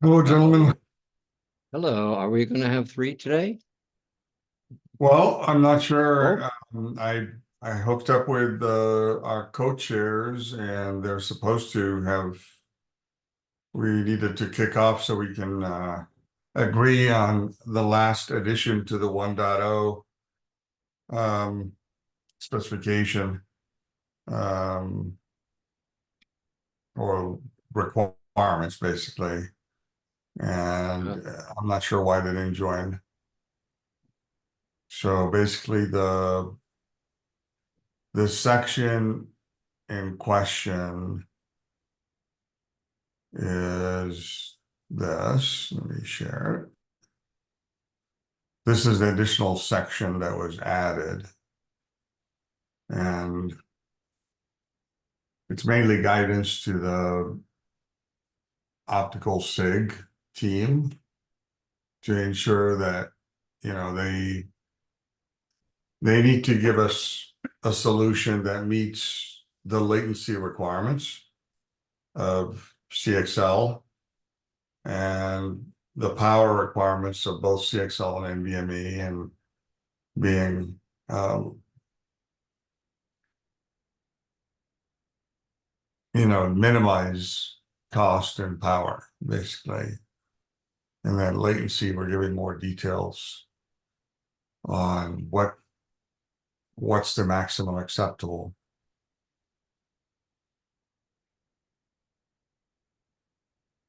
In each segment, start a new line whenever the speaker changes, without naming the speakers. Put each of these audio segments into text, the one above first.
Hello, gentlemen.
Hello, are we going to have three today?
Well, I'm not sure.
Oh,
I hooked up with our co-chairs, and they're supposed to have. We needed to kick off so we can agree on the last addition to the 1.0 um, specification um, or requirements, basically.
uh,
And I'm not sure why they didn't join. So basically, the section in question is this. Let me share it. This is the additional section that was added, and it's mainly guidance to the optical SIG team to ensure that, they need to give us a solution that meets the latency requirements of CXL and the power requirements of both CXL and NVMe, and being um, minimize cost and power, basically. And then latency, we're giving more details on what's the maximum acceptable.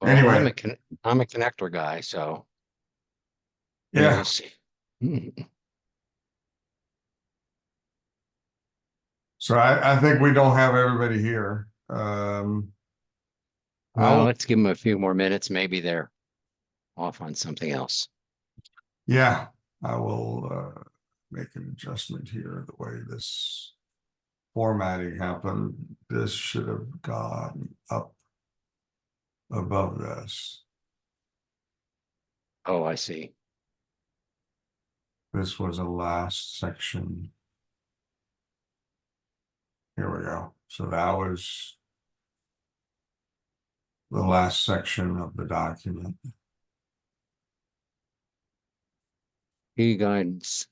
well,
Anyway,
I'm a connector guy, so we will
yeah.
see.
So I think we don't have everybody here. I
Well,
will,
let's give them a few more minutes. Maybe they're off on something else.
yeah, I will make an adjustment here the way this formatting happened. This should have gone up above this.
Oh, I see.
This was a last section. Here we go. So that was the last section of the document.
Key guidance.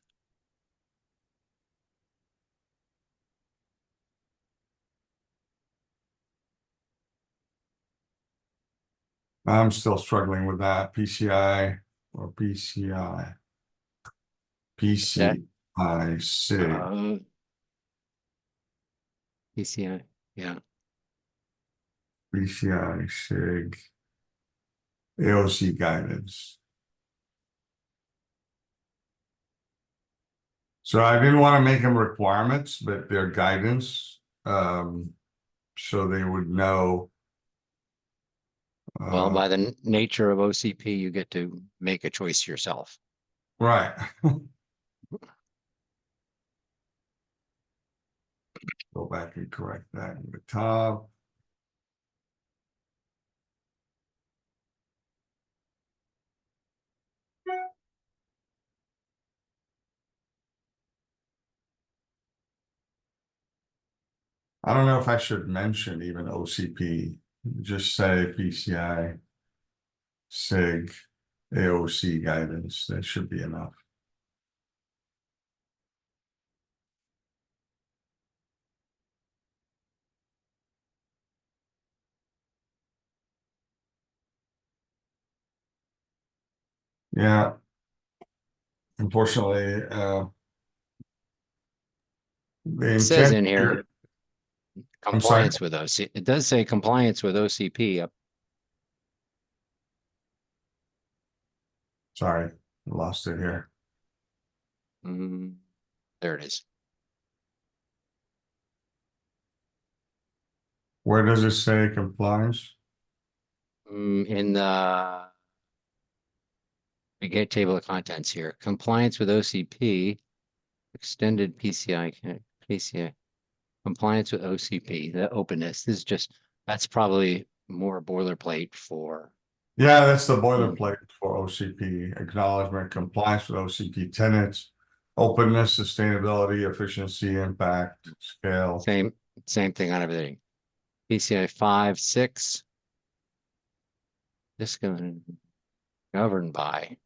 I'm still struggling with that. PCI or PCI,
That
PCI SIG,
uh PCI. Yeah.
PCI SIG, AOC guidance. So I didn't want to make them requirements, but they're guidance. So they would know.
Well,
Uh,
by the nature of OCP, you get to make a choice yourself.
right. Go back and correct that in the top. I don't know if I should mention even OCP. Just say PCI, SIG, AOC guidance. That should be enough. Yeah, unfortunately, the
It says
intent
in
here.
here
I'm sorry.
compliance with OCP. It does say compliance with OCP.
Sorry, lost it here.
Mm, there it is.
Where does it say compliance?
In the we get table of contents here. Compliance with OCP, extended PCI, compliance with OCP, the openness. This is just, that's probably more boilerplate for,
Yeah, that's the
mm,
boilerplate for OCP, acknowledgement, compliance with OCP tenets, openness, sustainability, efficiency, impact, scale.
same, same thing on everything. PCI 5, 6, this governed by.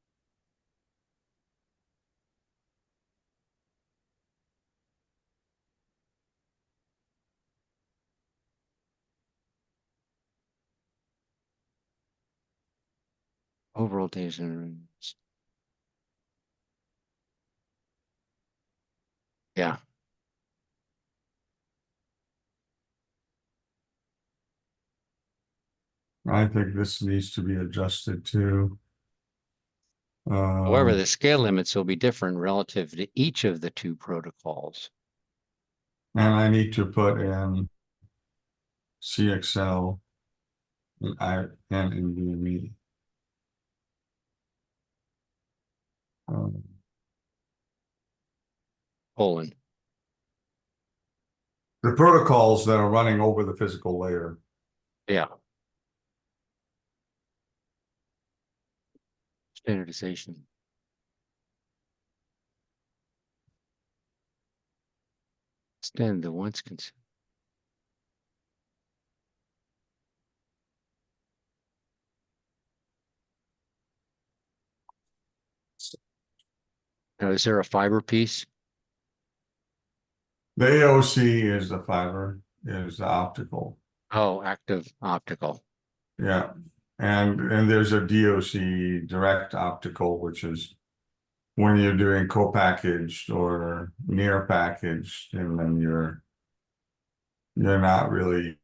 Overall rotation. Yeah.
I think this needs to be adjusted too.
However, the scale limits will be different relative to each of the two protocols.
And I need to put in CXL and NVMe.
Colon.
The protocols that are running over the physical layer.
Yeah. Standardization. Extend the once consumed. Now, is there a fiber piece?
The AOC is the fiber, is the optical.
Oh, active optical.
Yeah. And there's a DOC, direct optical, which is when you're doing co-packaged or near packaged, and then you're not really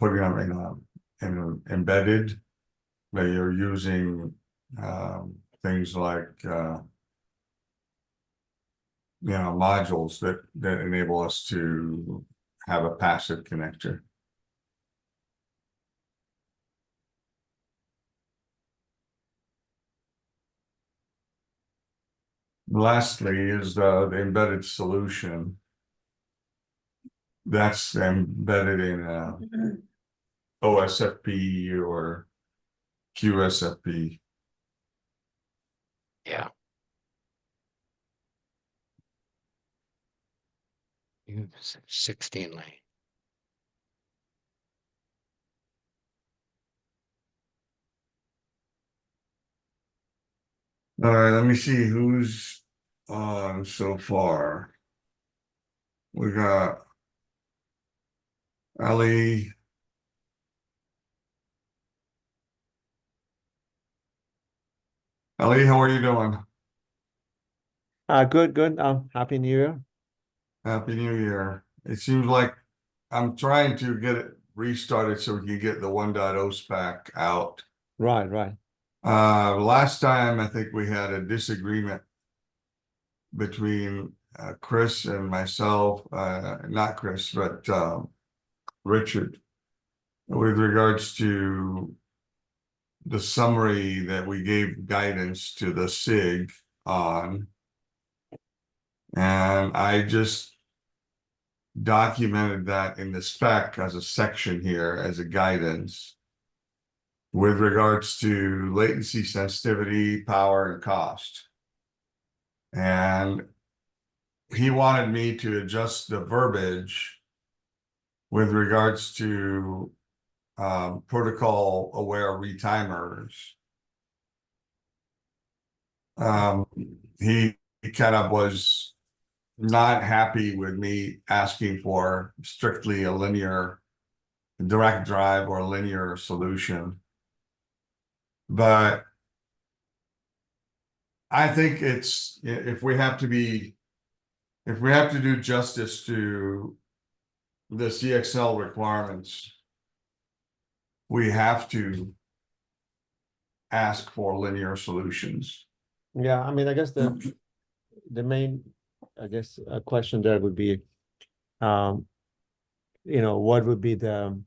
putting them in embedded, but you're using things like modules that enable us to have a passive connector. Lastly is the embedded solution. That's embedded in OSFP or QSFP.
Yeah. 16 lane.
All right, let me see who's on so far. We got Ali. Ali, how are you doing?
Good, good. Happy New Year.
Happy New Year. It seems like I'm trying to get it restarted so we can get the 1.0 spec out.
Right, right.
Last time I think we had a disagreement between Chris and myself, not Chris, but Richard, with regards to the summary that we gave guidance to the SIG on. And I just documented that in the spec as a section here as a guidance with regards to latency, sensitivity, power, and cost. And he wanted me to adjust the verbiage with regards to protocol aware retimers. He kind of was not happy with me asking for strictly a linear direct drive or linear solution. But I think it's, if we have to do justice to the CXL requirements, we have to ask for linear solutions.
Yeah, I mean, I guess the main, question there would be, what would be the,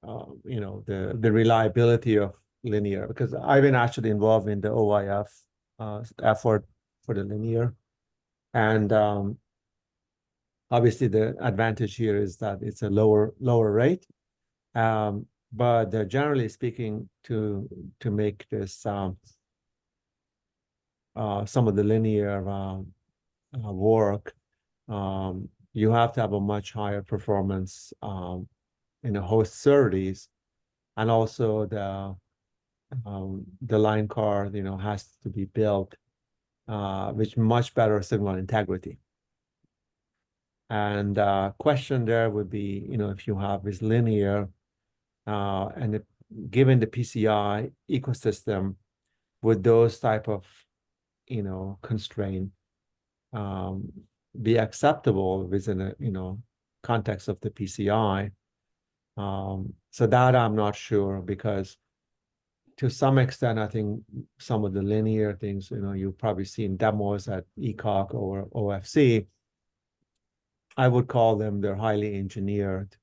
the reliability of linear? Because I've been actually involved in the OIF effort for the linear, and obviously the advantage here is that it's a lower rate. But generally speaking, to make this some of the linear work, you have to have a much higher performance in a host SerDes, and also the line card, has to be built with much better signal integrity. And question there would be, if you have this linear and given the PCI ecosystem, would those type of, constraint be acceptable within a, context of the PCI? So that I'm not sure, because to some extent, I think some of the linear things, you've probably seen demos at ECOC or OFC. I would call them, they're highly engineered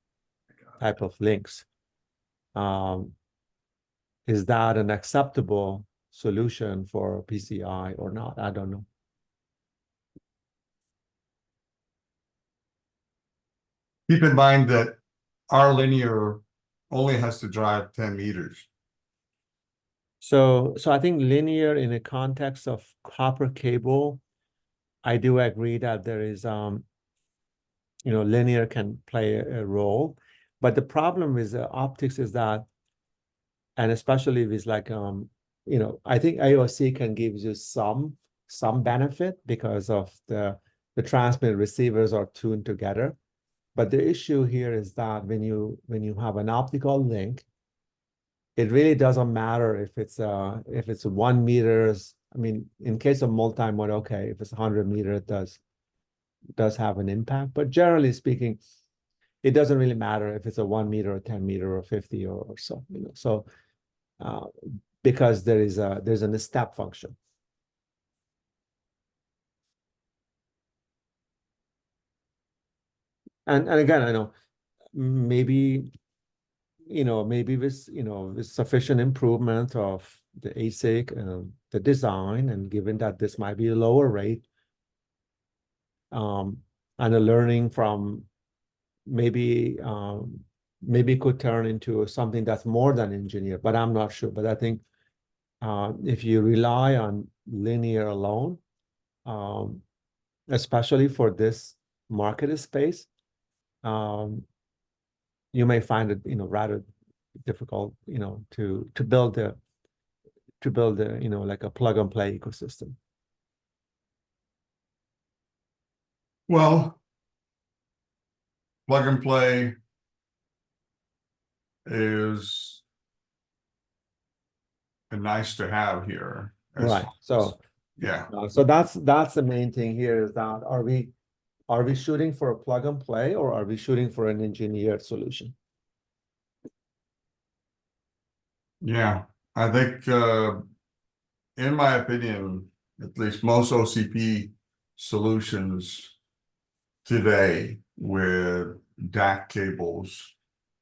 type of links. Is that an acceptable solution for PCI or not? I don't know.
Keep in mind that our linear only has to drive 10 meters.
So I think linear in the context of copper cable, I do agree that there is, linear can play a role. But the problem with the optics is that, and especially with like, I think AOC can give you some benefit because of the transmit receivers are tuned together. But the issue here is that when you have an optical link, it really doesn't matter if it's 1 meters. I mean, in case of multi-mode, okay, if it's 100 meters, it does have an impact. But generally speaking, it doesn't really matter if it's a 1 meter or 10 meter or 50 or so. So because there's a step function. And again, I know maybe with sufficient improvement of the ASIC and the design, and given that this might be a lower rate, and a learning from maybe could turn into something that's more than engineered, but I'm not sure. But I think if you rely on linear alone, especially for this market space, you may find it, rather difficult, to build a like a plug and play ecosystem.
Well, plug and play is a nice to have here.
Right. So
yeah.
So that's the main thing here, is that are we shooting for a plug and play, or are we shooting for an engineered solution?
Yeah, I think in my opinion, at least most OCP solutions today with DAC cables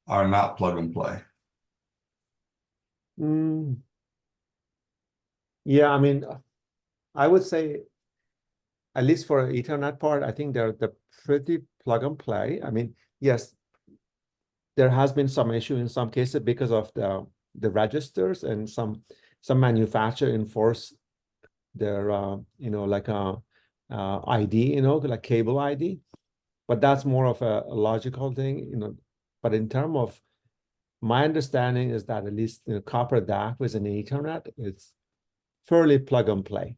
are not plug and play.
Yeah, I mean, I would say, at least for an Ethernet part, I think they're pretty plug and play. I mean, yes, there has been some issue in some cases because of the registers, and some manufacturer enforce their like a ID, like cable ID, but that's more of a logical thing, But in terms of, my understanding is that at least copper DAC with an Ethernet, it's fairly plug and play.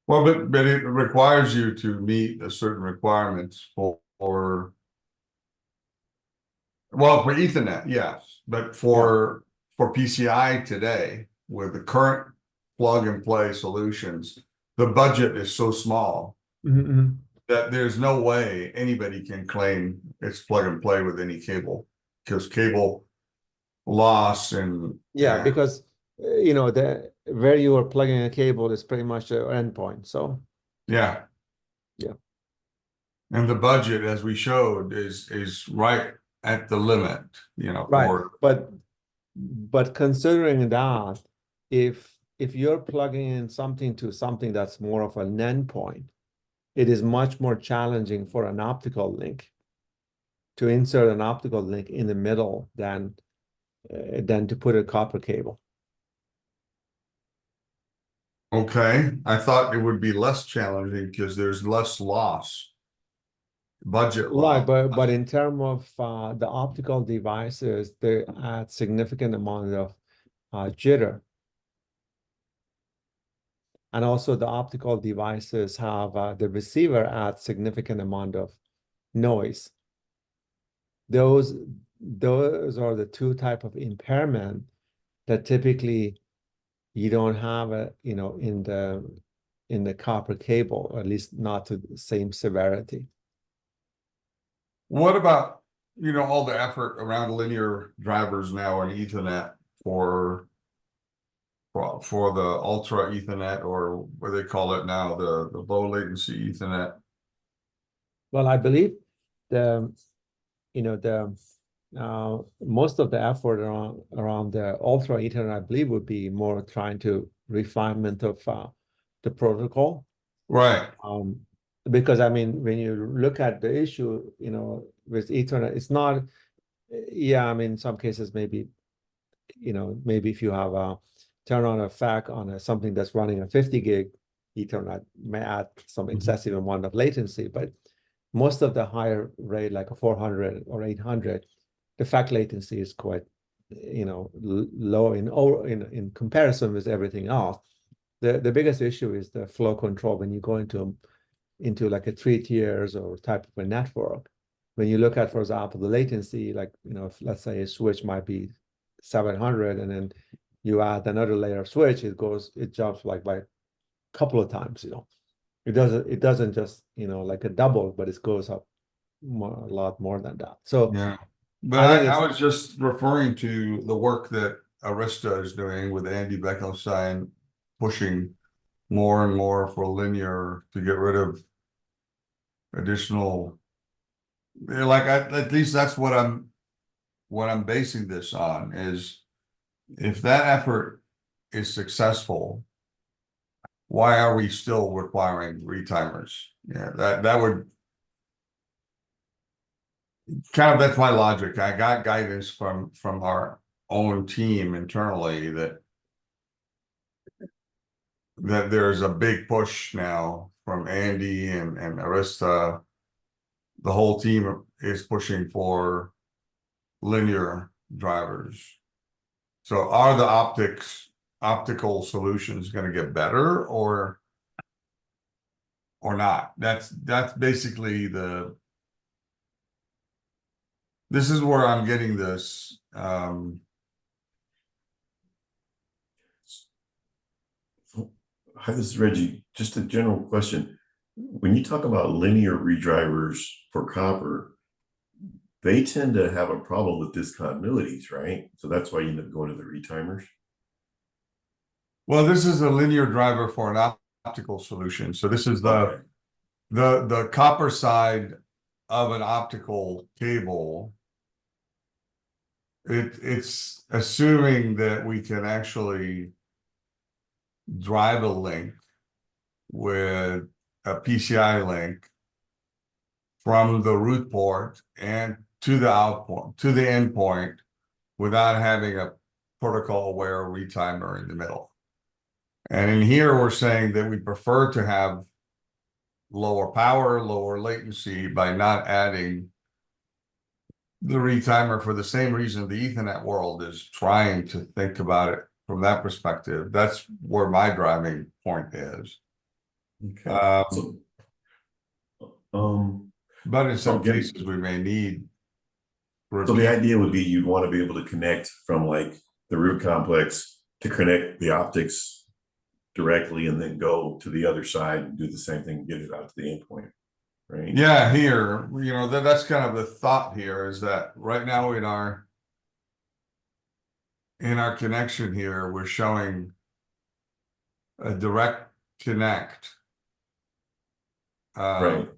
Well, but it requires you to meet a certain requirements for Ethernet, yes, but for PCI today, with the current plug and play solutions, the budget is so small that there's no way anybody can claim it's plug and play with any cable, because cable loss and
because where you are plugging a cable is pretty much an endpoint. So
yeah. And the budget, as we showed, is right at the limit,
right. But considering that, if you're plugging in something to something that's more of an endpoint, it is much more challenging for an optical link to insert an optical link in the middle than to put a copper cable.
Okay, I thought it would be less challenging because there's less loss, budget loss.
Right, but in terms of the optical devices, they add significant amount of jitter And also the optical devices have the receiver adds significant amount of noise. Those are the two type of impairment that typically you don't have in the copper cable, or at least not to the same severity.
What about, all the effort around linear drivers now in Ethernet for the ultra Ethernet, or what they call it now, the low latency Ethernet?
Well, I believe the most of the effort around the ultra Ethernet, I believe, would be more trying to refinement of the protocol.
Right.
Because I mean, when you look at the issue, with Ethernet, it's not, I mean, in some cases, maybe if you have a turn on a FAC on something that's running a 50 gig Ethernet may add some excessive amount of latency, but most of the higher rate, like a 400 or 800, the FAC latency is quite, low in comparison with everything else. The biggest issue is the flow control when you go into like a 3 tiers or type of a network. When you look at, for example, the latency, like, if, let's say a switch might be 700, and then you add another layer of switch, it jumps like by a couple of times, It doesn't just, like a double, but it goes up a lot more than that. So
Yeah. But I was just referring to the work that Arista is doing with Andy Bechtolsheim, pushing more and more for linear to get rid of additional, at least that's what I'm basing this on, is if that effort is successful, why are we still requiring retimers? Yeah, that would that's my logic. I got guidance from our own team internally that there's a big push now from Andy and Arista. The whole team is pushing for linear drivers. So are the optical solutions going to get better or not? That's basically this is where I'm getting this.
Hi, this is Reggie. Just a general question. When you talk about linear redrivers for copper, they tend to have a problem with discontinuities, right? So that's why you end up going to the retimers.
Well, this is a linear driver for an optical solution. So this is
Okay.
the copper side of an optical cable. It's assuming that we can actually drive a link with a PCI link from the root port and to the output, to the endpoint, without having a protocol aware retimer in the middle. And in here, we're saying that we prefer to have lower power, lower latency by not adding the retimer for the same reason the Ethernet world is trying to think about it from that perspective. That's where my driving point is.
Okay.
But in some
again,
cases, we may need.
So the idea would be you'd want to be able to connect from like the root complex to connect the optics directly and then go to the other side and do the same thing and get it out to the endpoint, right?
Yeah, here, that's kind of the thought here, is that right now in our connection here, we're showing a direct connect,
Right.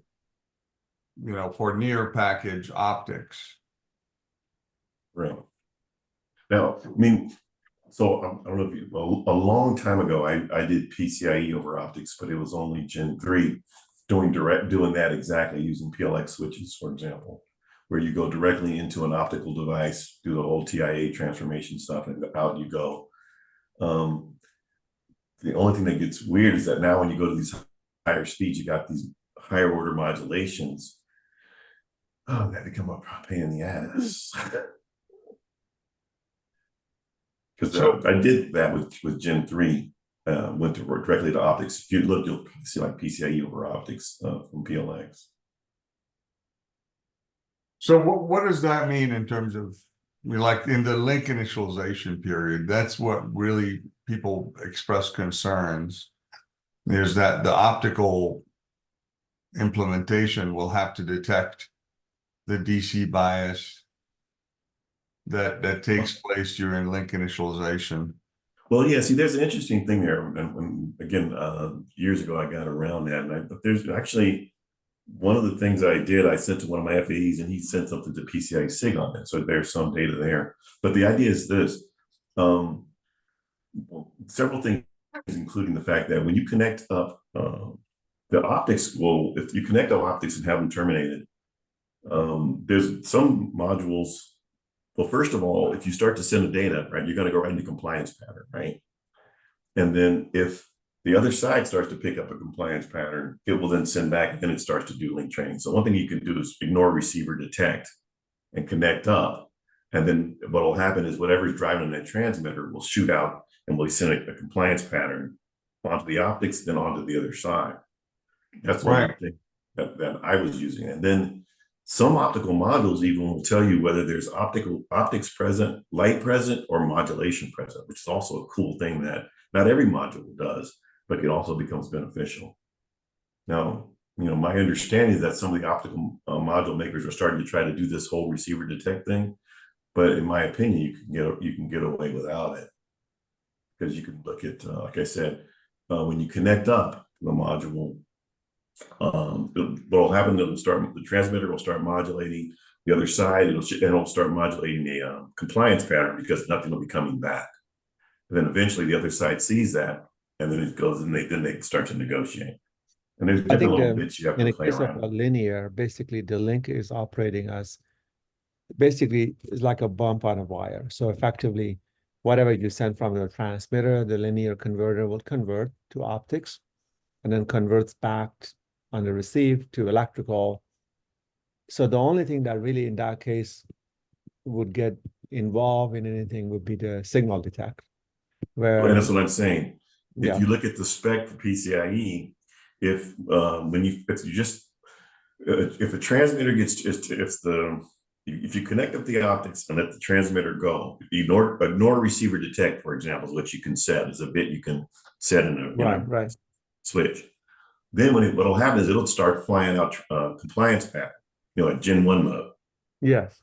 For near package optics.
Right. Now, I mean, so I don't know if you, a long time ago, I did PCIe over optics, but it was only Gen 3 doing that exactly using PLX switches, for example, where you go directly into an optical device, do the whole TIA transformation stuff, and out you go. The only thing that gets weird is that now when you go to these higher speeds, you got these higher order modulations. Oh, that become a pain in the ass. Because I did that with Gen 3. went directly to optics. If you look, you'll see like PCIe over optics from PLX.
So what does that mean in terms of, like in the link initialization period? That's what really people express concerns. There's that the optical implementation will have to detect the DC bias that takes place during link initialization.
Well, yeah, see, there's an interesting thing there. And again, years ago, I got around that. But there's actually one of the things I did, I sent to one of my FAEs and he sent something to PCI SIG on it. So there's some data there. But the idea is this, well, several things, including the fact that when you connect up the optics, well, if you connect up optics and have them terminated, there's some modules. Well, first of all, if you start to send the data, right, you're going to go right into compliance pattern, right? And then if the other side starts to pick up a compliance pattern, it will then send back and then it starts to do link training. So one thing you can do is ignore receiver detect and connect up. And then what will happen is whatever's driving on that transmitter will shoot out and will send a compliance pattern onto the optics, then onto the other side. That's one thing that I was using. And then some optical modules even will tell you whether there's optics present, light present, or modulation present, which is also a cool thing that not every module does, but it also becomes beneficial. Now, my understanding is that some of the optical module makers are starting to try to do this whole receiver detect thing, but in my opinion, you can get away without it, because you can look at, like I said, when you connect up the module, what will happen? The transmitter will start modulating the other side. It'll start modulating a compliance pattern because nothing will be coming back. And then eventually the other side sees that, and then it goes, and then they start to negotiate. And there's different little bits you have to play around. In the case
of a linear, basically the link is operating as basically is like a bump on a wire. So effectively, whatever you send from the transmitter, the linear converter will convert to optics, and then converts back on the receive to electrical. So the only thing that really in that case would get involved in anything would be the signal detect.
And that's what I'm saying. If you look at the spec for PCIe, if a transmitter if you connect up the optics and let the transmitter go, ignore receiver detect, for example, is what you can set. Is a bit you can set in a switch. Then what'll happen is it'll start flying out compliance pattern, at Gen 1 mode.
Yes.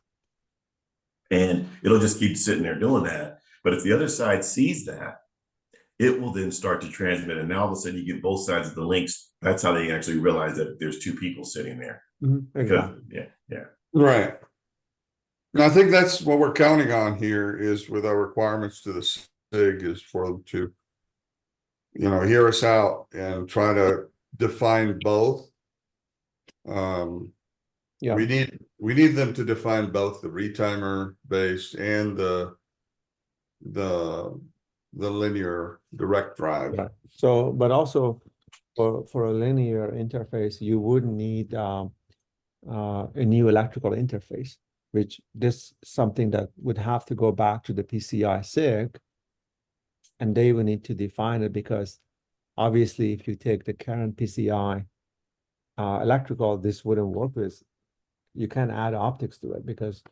And it'll just keep sitting there doing that. But if the other side sees that, it will then start to transmit. And now all of a sudden you get both sides of the links. That's how they actually realize that there's two people sitting there.
Exactly.
Yeah.
Right. And I think that's what we're counting on here is with our requirements to the SIG is for them to, hear us out and try to define both. We need them to define both the retimer based and the linear direct drive.
Yeah. So, but also for a linear interface, you would need a new electrical interface, which this something that would have to go back to the PCI SIG, and they will need to define it, because obviously if you take the current PCI electrical, this wouldn't work with. You can't add optics to it because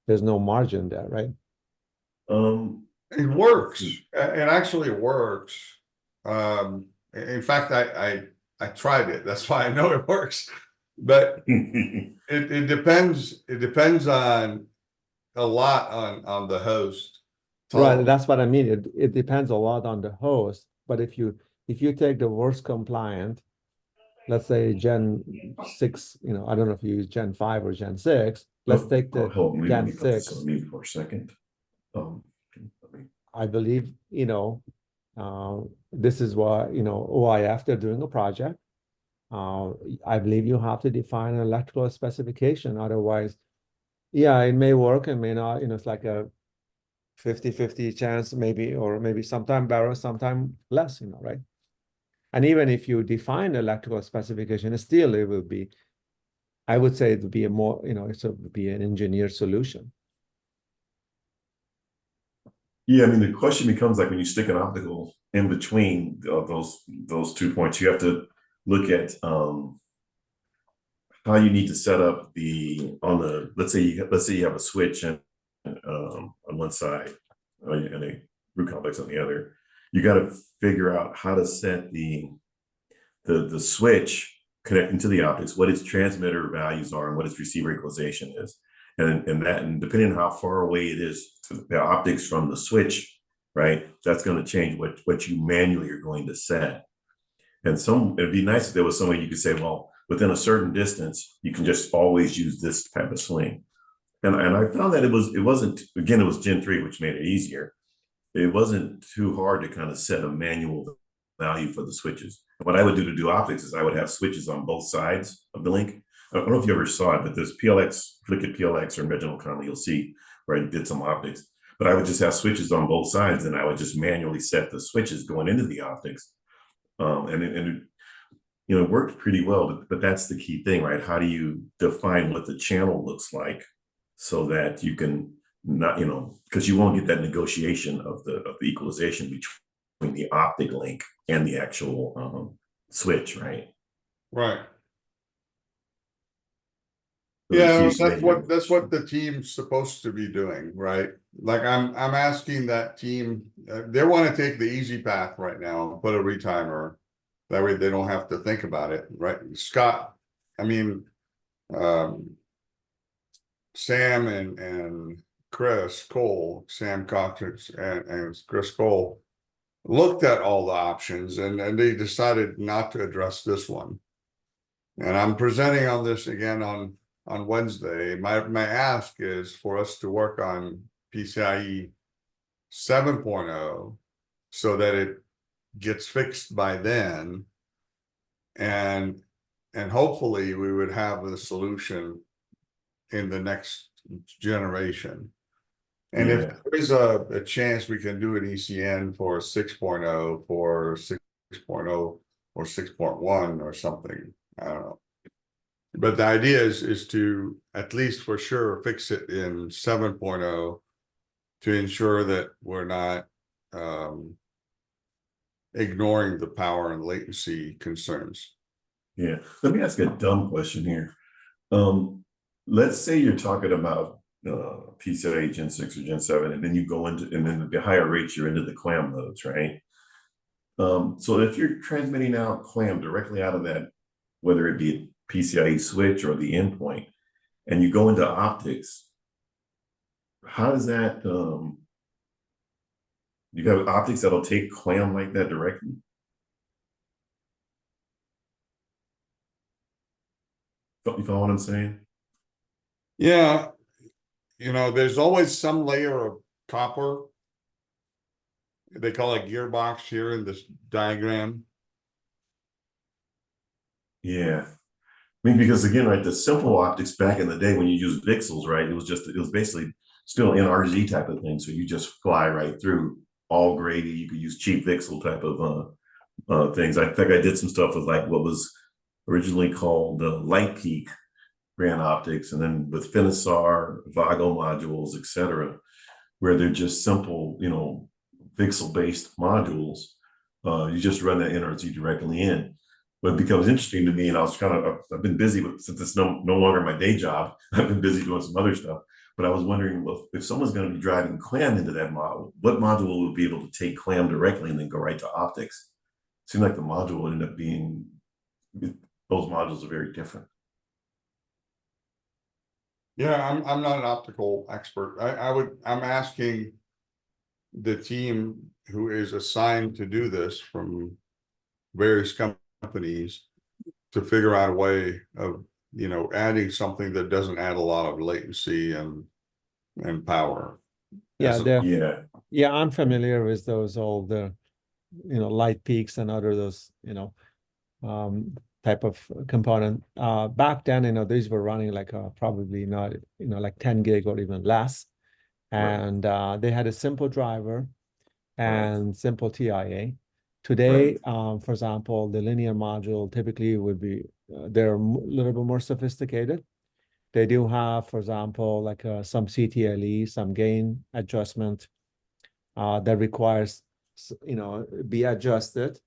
there's no margin there, right?
It works. It actually works. In fact, I tried it. That's why I know it works. But it depends. It depends on a lot on the host.
Right. That's what I mean. It depends a lot on the host. But if you take the worst compliant, let's say Gen 6, I don't know if you use Gen 5 or Gen 6. Let's take the Gen 6.
Let me for a second.
I believe, this is why, OIF, they're doing a project. I believe you have to define an electrical specification. Otherwise, it may work and may not, it's like a 50-50 chance, maybe, or maybe sometime better, sometime less, right? And even if you define the electrical specification, still it will be, I would say it would be a more, it would be an engineered solution.
Yeah, I mean, the question becomes like when you stick an optical in between those 2 points, you have to look at how you need to set up let's say you have a switch and on one side and a root complex on the other. You got to figure out how to set the switch connecting to the optics, what its transmitter values are, and what its receiver equalization is, and depending on how far away it is to the optics from the switch, right? That's going to change what you manually are going to set. And it'd be nice if there was some way you could say, well, within a certain distance, you can just always use this type of swing. And I found that it wasn't, again, it was Gen 3, which made it easier. It wasn't too hard to kind of set a manual value for the switches. And what I would do to do optics is I would have switches on both sides of the link. I don't know if you ever saw it, but there's PLX, look at PLX or Reginald Conley, you'll see where I did some optics. But I would just have switches on both sides, and I would just manually set the switches going into the optics. And it worked pretty well, but that's the key thing, right? How do you define what the channel looks like so that you can not, because you won't get that negotiation of the equalization between the optic link and the actual switch, right?
Right.
So
Yeah, that's what the team's supposed to be doing, right? Like I'm asking that team, they want to take the easy path right now and put a retimer. That way they don't have to think about it, right? Scott, I mean, Sam and Chris Cole, Sam Cox and Chris Cole looked at all the options and they decided not to address this one. And I'm presenting on this again on Wednesday. My ask is for us to work on PCIe 7.0 so that it gets fixed by then, and hopefully we would have the solution in the next generation. And if there is a chance we can do an ECN for 6.0, for 6.0 or 6.1 or something, I don't know. But the idea is to at least for sure fix it in 7.0 to ensure that we're not ignoring the power and latency concerns.
Yeah. Let me ask a dumb question here. Let's say you're talking about PCIe Gen 6 or Gen 7, and then you go into, and then the higher rates, you're into the clam modes, right? So if you're transmitting out clam directly out of that, whether it be a PCIe switch or the endpoint, and you go into optics, how does that, you have optics that'll take clam like that directly? You follow what I'm saying?
Yeah, there's always some layer of copper. They call it gearbox here in this diagram.
Yeah. I mean, because again, right, the simple optics back in the day when you used VCSELs, right, it was basically still NRZ type of thing. So you just fly right through, all gravy. You could use cheap VCSEL type of things. I think I did some stuff with like what was originally called Light Peak ran optics, and then with Finisar, Vago modules, etc., where they're just simple, VCSEL-based modules. You just run that NRZ directly in. What becomes interesting to me, and I've been busy since it's no longer my day job. I've been busy doing some other stuff, but I was wondering, well, if someone's going to be driving clam into that module, what module will be able to take clam directly and then go right to optics? It seems like the module will end up being, those modules are very different.
Yeah, I'm not an optical expert. I'm asking the team who is assigned to do this from various companies to figure out a way of adding something that doesn't add a lot of latency and power.
Yeah, I'm familiar with those, all the light peaks and other those type of component. Back then, these were running like probably not like 10 gig or even less, and they had a simple driver and simple TIA. Today, for example, the linear module typically would be they're a little bit more sophisticated. They do have, for example, like some CTLE, some gain adjustment that requires be adjusted.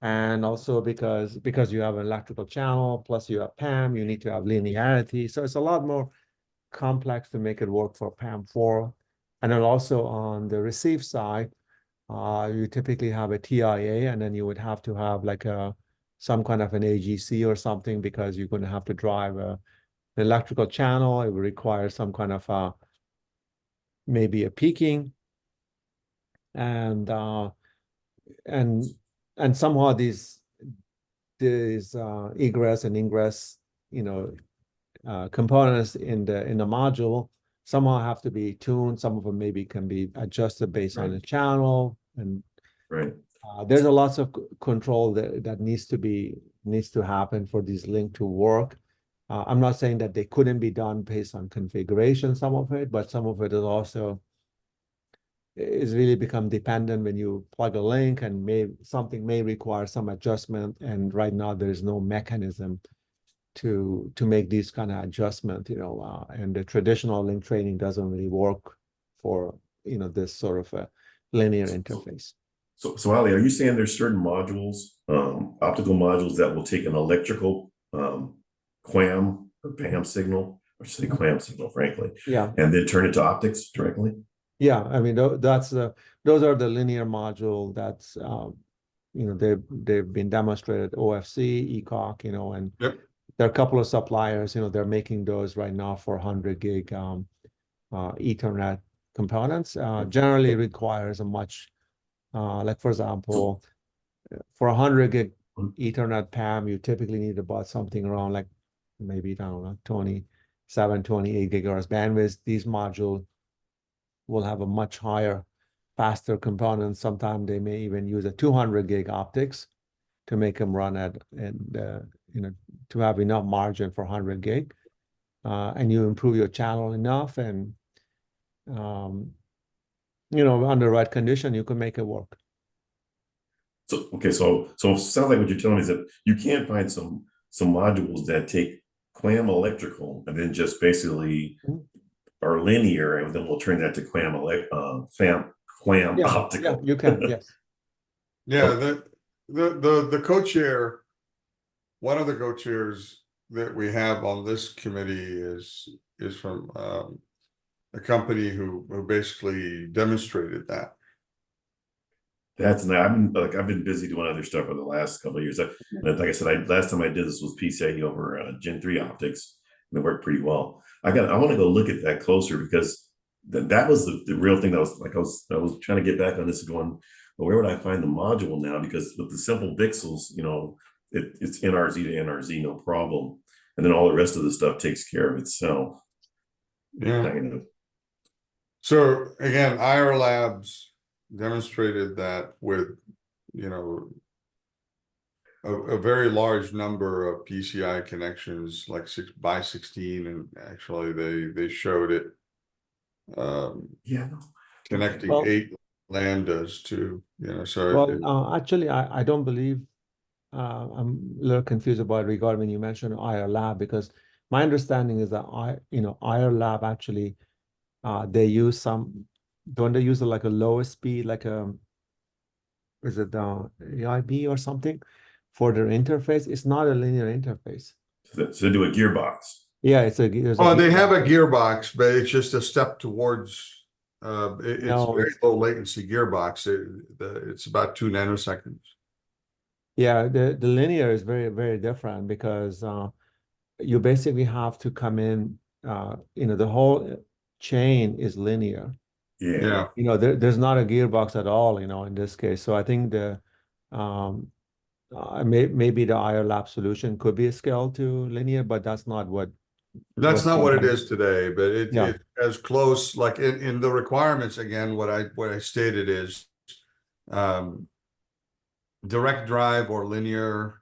And also because you have an electrical channel, plus you have PAM, you need to have linearity. So it's a lot more complex to make it work for PAM4. And then also on the receive side, you typically have a TIA, and then you would have to have like some kind of an AGC or something, because you're going to have to drive an electrical channel. It would require some kind of maybe a peaking, and somehow these egress and ingress, components in the module somehow have to be tuned. Some of them maybe can be adjusted based on the channel, and there's a lots of control that needs to happen for this link to work. I'm not saying that they couldn't be done based on configuration, some of it, but some of it is really become dependent when you plug a link, and something may require some adjustment. And right now there's no mechanism to make these kind of adjustment, and the traditional link training doesn't really work for, this sort of a linear interface.
So Ali, are you saying there's certain modules, optical modules, that will take an electrical QAM or PAM signal, or say QAM signal, frankly, and then turn it to optics directly?
Yeah, I mean, those are the linear module that's, they've been demonstrated, OFC, ECOC, and there are a couple of suppliers, they're making those right now for 100 gig Ethernet components. Generally requires a much, like for example, for 100 gig Ethernet PAM, you typically need about something around like maybe, I don't know, 27, 28 gigahertz bandwidth. These modules will have a much higher, faster component. Sometimes they may even use a 200 gig optics to make them run to have enough margin for 100 gig. And you improve your channel enough, and under the right condition, you can make it work.
So it sounds like what you're telling me is that you can find some modules that take QAM electrical and then just basically are linear, and then we'll turn that to QAM optical.
Yeah, you can. Yes.
Yeah, the co-chair, one of the co-chairs that we have on this committee is from a company who basically demonstrated that.
That's nice. I've been busy doing other stuff for the last couple of years. Like I said, last time I did this was PCIe over Gen 3 optics, and it worked pretty well. I want to go look at that closer, because that was the real thing that I was trying to get back on this, going, well, where would I find the module now? Because with the simple VCSELs, it's NRZ to NRZ, no problem, and then all the rest of the stuff takes care of itself.
Yeah. So again, IR Labs demonstrated that with a very large number of PCI connections, like 6x16, and actually they showed it connecting 8 lambdas to
actually I don't believe, I'm a little confused about regarding when you mentioned IR Lab, because my understanding is that IR Lab actually they use don't they use like a lower speed, like is it AIB or something for their interface? It's not a linear interface.
So they do a gearbox.
Yeah, they
have a gearbox, but it's just a step towards it's very low latency gearbox. It's about 2 nanoseconds.
Yeah, the linear is very, very different, because you basically have to come in, the whole chain is linear.
Yeah.
There's not a gearbox at all, in this case. So I think maybe the IR Lab solution could be scaled to linear, but that's not what
it is today. But it's as close, like in the requirements. Again, what I stated is direct drive or linear,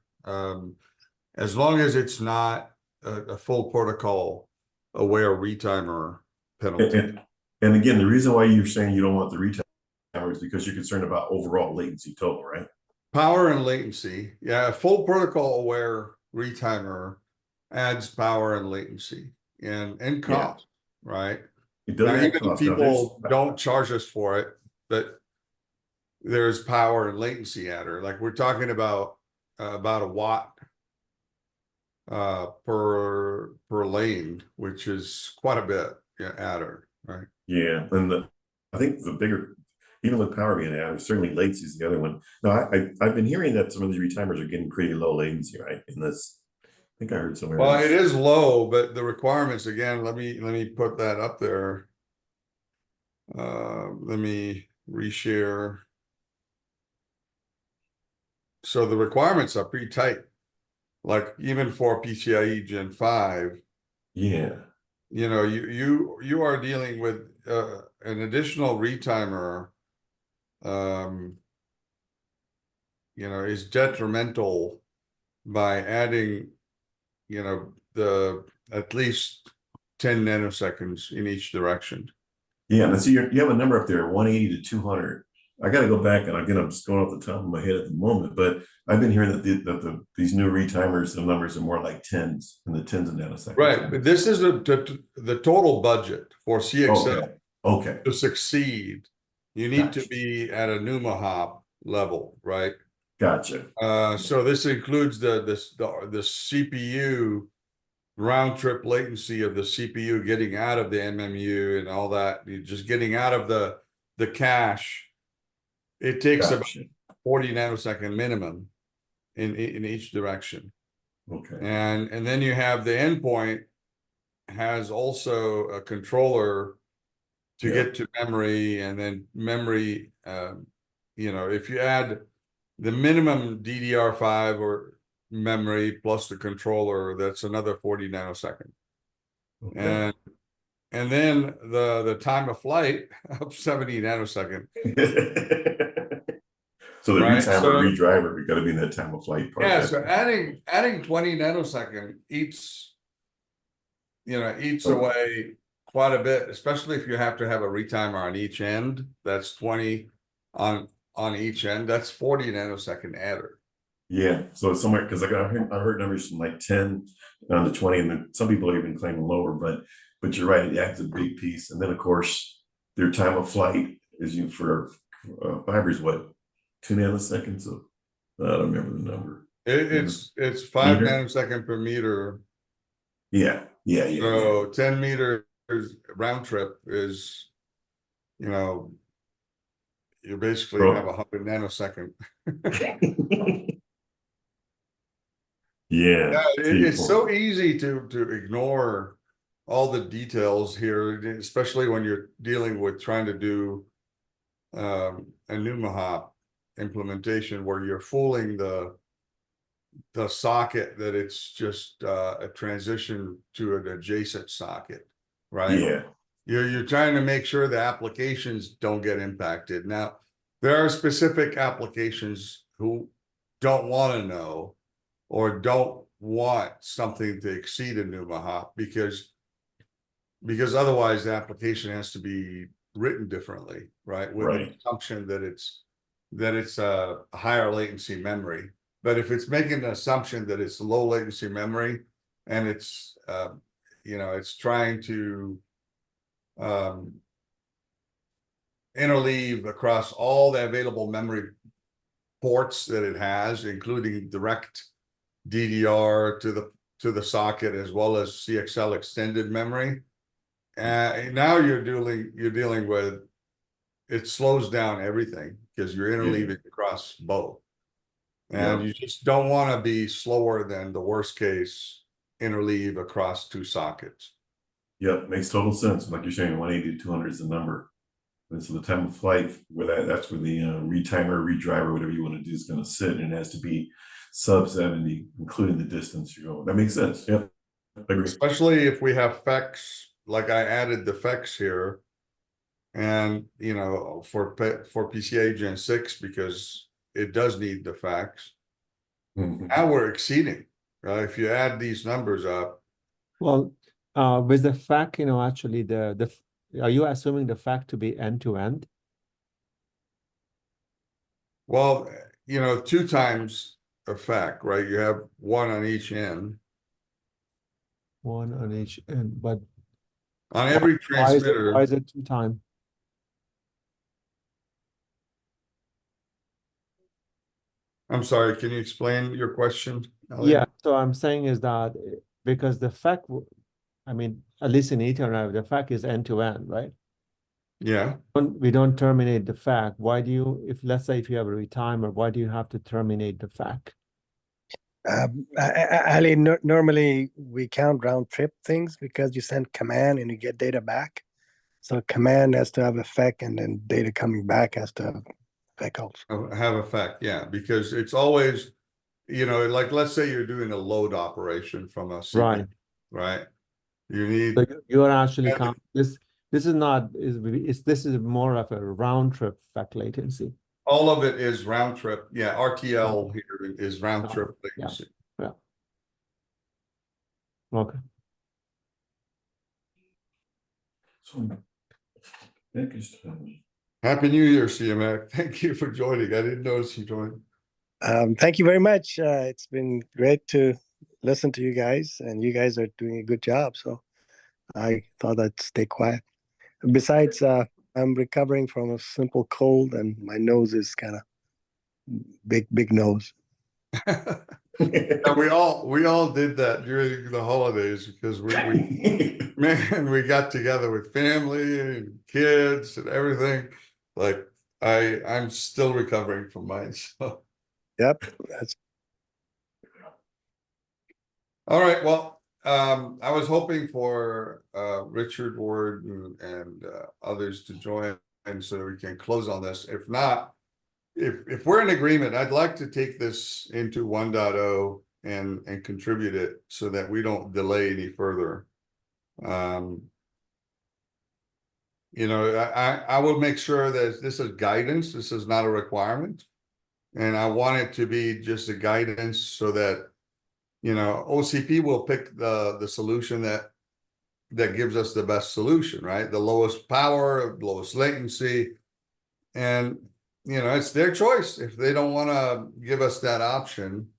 as long as it's not a full protocol aware retimer penalty.
And again, the reason why you're saying you don't want the retimer is because you're concerned about overall latency total, right?
Power and latency. Yeah, a full protocol aware retimer adds power and latency and cost, right?
It does.
Now, even if people don't charge us for it, but there's power and latency adder. Like we're talking about a watt per lane, which is quite a bit, adder, right?
Yeah, and I think the bigger, even with power being added, certainly latency is the other one. No, I've been hearing that some of these retimers are getting pretty low latency, right? In this, I think I heard somewhere.
Well, it is low, but the requirements, again, let me put that up there. Let me reshare. So the requirements are pretty tight. Like even for PCIe Gen 5,
Yeah,
you know, you are dealing with an additional retimer, you know, is detrimental by adding, you know, the at least 10 nanoseconds in each direction.
yeah. And so you have a number up there, 180 to 200. I got to go back, and again, I'm just going off the top of my head at the moment, but I've been hearing that these new retimers, the numbers are more like tens, in the tens of nanoseconds.
Right, but this is the total budget for CXL
Okay.
to succeed. You need to
Gotcha.
be at a NUMA hop level, right?
Gotcha.
So this includes the CPU round trip latency of the CPU getting out of the MMU and all that. You're just getting out of the cache. It takes about
Gotcha.
40 nanosecond minimum in each direction.
Okay.
And then you have the endpoint has also a controller to
Yeah.
get to memory, and then memory, you know, if you add the minimum DDR5 or memory plus the controller, that's another 40 nanosecond.
Okay.
And then the time of flight of 70 nanosecond.
So the
Right,
retimer,
so-
redriver, we got to be in that time of flight part.
Yeah, so adding 20 nanosecond eats, you know, eats
Okay.
away quite a bit, especially if you have to have a retimer on each end. That's 20 on each end. That's 40 nanosecond adder.
Yeah, so it's somewhere, because I heard numbers from like 10 down to 20, and then some people are even claiming lower, but you're right, it adds a big piece. And then of course their time of flight is for fibers, what, 2 nanoseconds? So I don't remember the number.
It's 5
Meter?
nanosecond per meter.
Yeah.
So 10 meters round trip is, you know, you basically
Bro.
have 100 nanosecond.
Yeah,
It's so easy to ignore all the details here, especially when you're dealing with trying to do a NUMA hop implementation where you're fooling the socket that it's just a transition to an adjacent socket, right?
Yeah.
You're trying to make sure the applications don't get impacted. Now, there are specific applications who don't want to know or don't want something to exceed a NUMA hop because otherwise the application has to be written differently, right? With the assumption that it's a higher latency memory. But if it's making the assumption that it's low latency memory and it's you know, it's trying to interleave across all the available memory ports that it has, including direct DDR to the socket as well as CXL extended memory. Now you're dealing with, it slows down everything because you're interleaving across both. And you just don't want to be slower than the worst case interleave across two sockets.
Yep, makes total sense. Like you're saying, 180 to 200 is the number. And so the time of flight, where that's where the retimer, redriver, whatever you want to do is going to sit, and it has to be sub 70, including the distance you're going. That makes sense. Yep, I agree.
Especially if we have FEX, like I added the FEX here, and you know, for PCIe Gen 6 because it does need the FEX. Now we're exceeding, right? If you add these numbers up.
Well, with the FAC, you know, actually are you assuming the FAC to be end to end?
Well, you know, 2 times a FAC, right? You have 1 on each end.
1 on each end, but
on every transmitter.
Why is it 2 times?
I'm sorry, can you explain your question, Elliot?
Yeah, so I'm saying is that because the fact, I mean, at least in Ethernet, the fact is end to end, right?
Yeah,
We don't terminate the fact. Why do you, if let's say if you have a retimer, why do you have to terminate the fact?
Ali, normally we count round trip things because you send command and you get data back. So command has to have effect, and then data coming back has to have effect also.
have effect, yeah, because it's always, you know, like, let's say you're doing a load operation from a CPU,
Right.
right? You need,
So you are actually
And-
count this. This is not this is more of a round trip fact latency.
all of it is round trip, yeah, RTL here is round trip
Yeah.
latency.
Okay.
So, Nick is,
Happy New Year, CMAC. Thank you for joining. I didn't notice you joined.
Thank you very much. It's been great to listen to you guys, and you guys are doing a good job. So I thought I'd stay quiet. Besides, I'm recovering from a simple cold, and my nose is kind of big nose.
And we all did that during the holidays because man, we got together with family and kids and everything. Like I'm still recovering from mine. So
Yep, that's
all right, well, I was hoping for Richard Ward and others to join so that we can close on this. If not, if we're in agreement, I'd like to take this into 1.0 and contribute it so that we don't delay any further. You know, I will make sure that this is guidance. This is not a requirement, and I want it to be just a guidance so that, you know, OCP will pick the solution that gives us the best solution, right? The lowest power, lowest latency, and you know, it's their choice if they don't want to give us that option,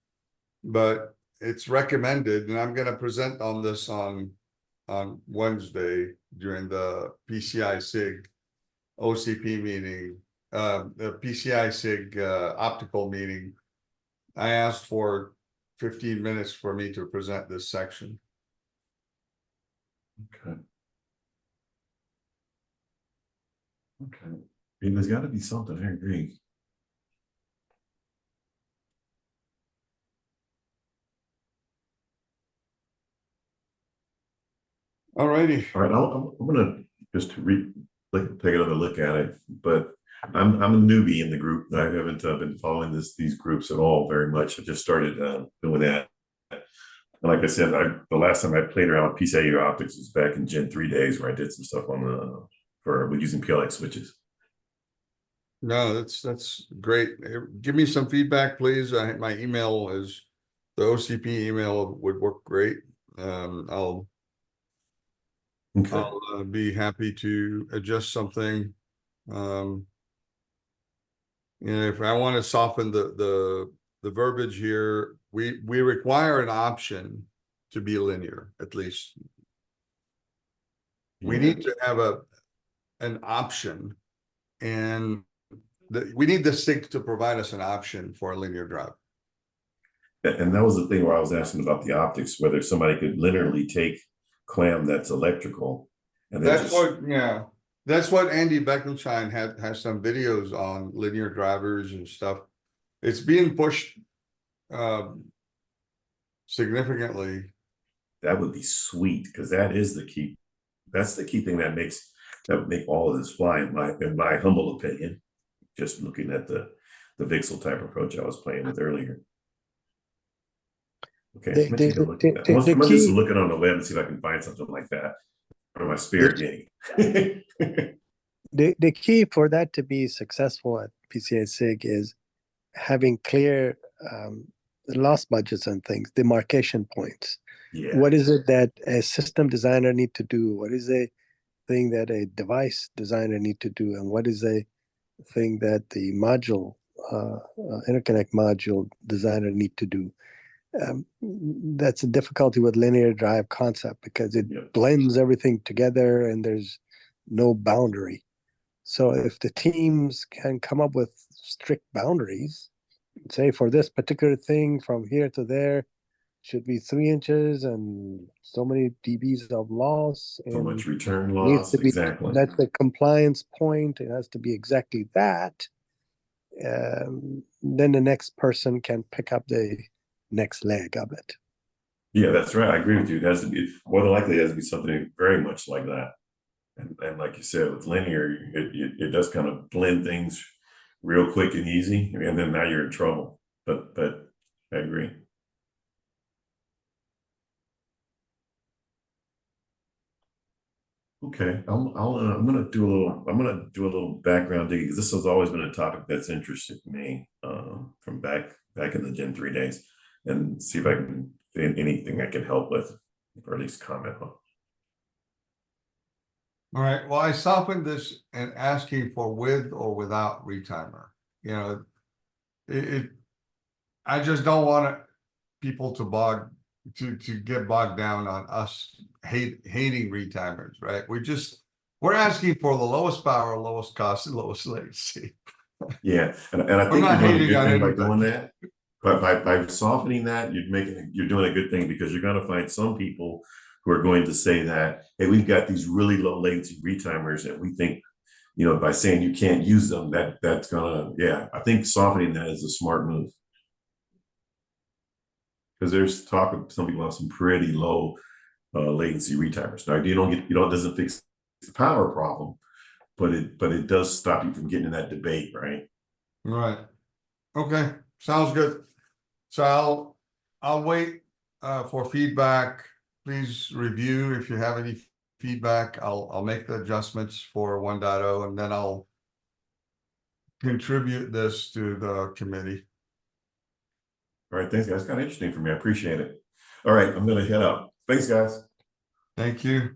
but it's recommended, and I'm going to present on this on Wednesday during the PCI SIG OCP meeting, the PCI SIG optical meeting. I asked for 15 minutes for me to present this section.
Okay. Okay. I mean, there's got to be something. I agree.
All righty.
All right, I'm gonna just take another look at it, but I'm a newbie in the group. I haven't been following these groups at all very much. I just started doing that. And like I said, the last time I played around with PCIe optics was back in Gen 3 days, where I did some stuff on with using PLX switches.
No, that's great. Give me some feedback, please. My email is the OCP email would work great. I'll be happy to adjust something. You know, if I want to soften the verbiage here, we require an option to be linear, at least. We need to have an option, and we need the SIG to provide us an option for a linear drive.
And that was the thing where I was asking about the optics, whether somebody could linearly take clam that's electrical. And
that's what Andy Beckelsheim has some videos on linear drivers and stuff. It's being pushed significantly.
That would be sweet, because that is the key. That's the key thing that would make all of this fly, in my humble opinion. Just looking at the VCSEL type approach I was playing with earlier. Okay, I'm just looking on the web and see if I can find something like that for my spirit gig.
the key for that to be successful at PCI SIG is having clear loss budgets and things, demarcation points.
Yeah.
What is it that a system designer need to do? What is a thing that a device designer need to do? And what is a thing that the module, interconnect module designer need to do? That's a difficulty with linear drive concept, because it blends everything together and there's no boundary. So if the teams can come up with strict boundaries, say for this particular thing from here to there should be 3 inches and so many dBs of loss
So
and
much return
needs
loss,
to be,
exactly.
that's the compliance point. It has to be exactly that. Then the next person can pick up the next leg of it.
Yeah, that's right. I agree with you. It has to be, more than likely, it has to be something very much like that. And like you said, with linear, it does kind of blend things real quick and easy, and then now you're in trouble. But I agree. Okay, I'm gonna do a little background digging, because this has always been a topic that's interested me from back in the Gen 3 days, and see if I can anything I can help with, or at least comment on.
All right, well, I softened this and asking for with or without retimer. You know, I just don't want people to get bogged down on us hating retimers, right? We're asking for the lowest power, lowest cost, and lowest latency.
Yeah, and I think
not
you're doing a
hating
good
on
thing by
anybody.
doing that. But by softening that, you're doing a good thing, because you're going to find some people who are going to say that, hey, we've got these really low latency retimers, and we think, you know, by saying you can't use them, that's gonna, yeah, I think softening that is a smart move. Because there's talk of some people have some pretty low latency retimers. Now it doesn't fix the power problem, but it does stop you from getting in that debate, right?
Right. Okay, sounds good. So I'll wait for feedback. Please review if you have any feedback. I'll make the adjustments for 1.0, and then I'll contribute this to the committee.
All right, thanks, guys. Kind of interesting for me. I appreciate it. All right, I'm gonna head up. Thanks, guys.
Thank you.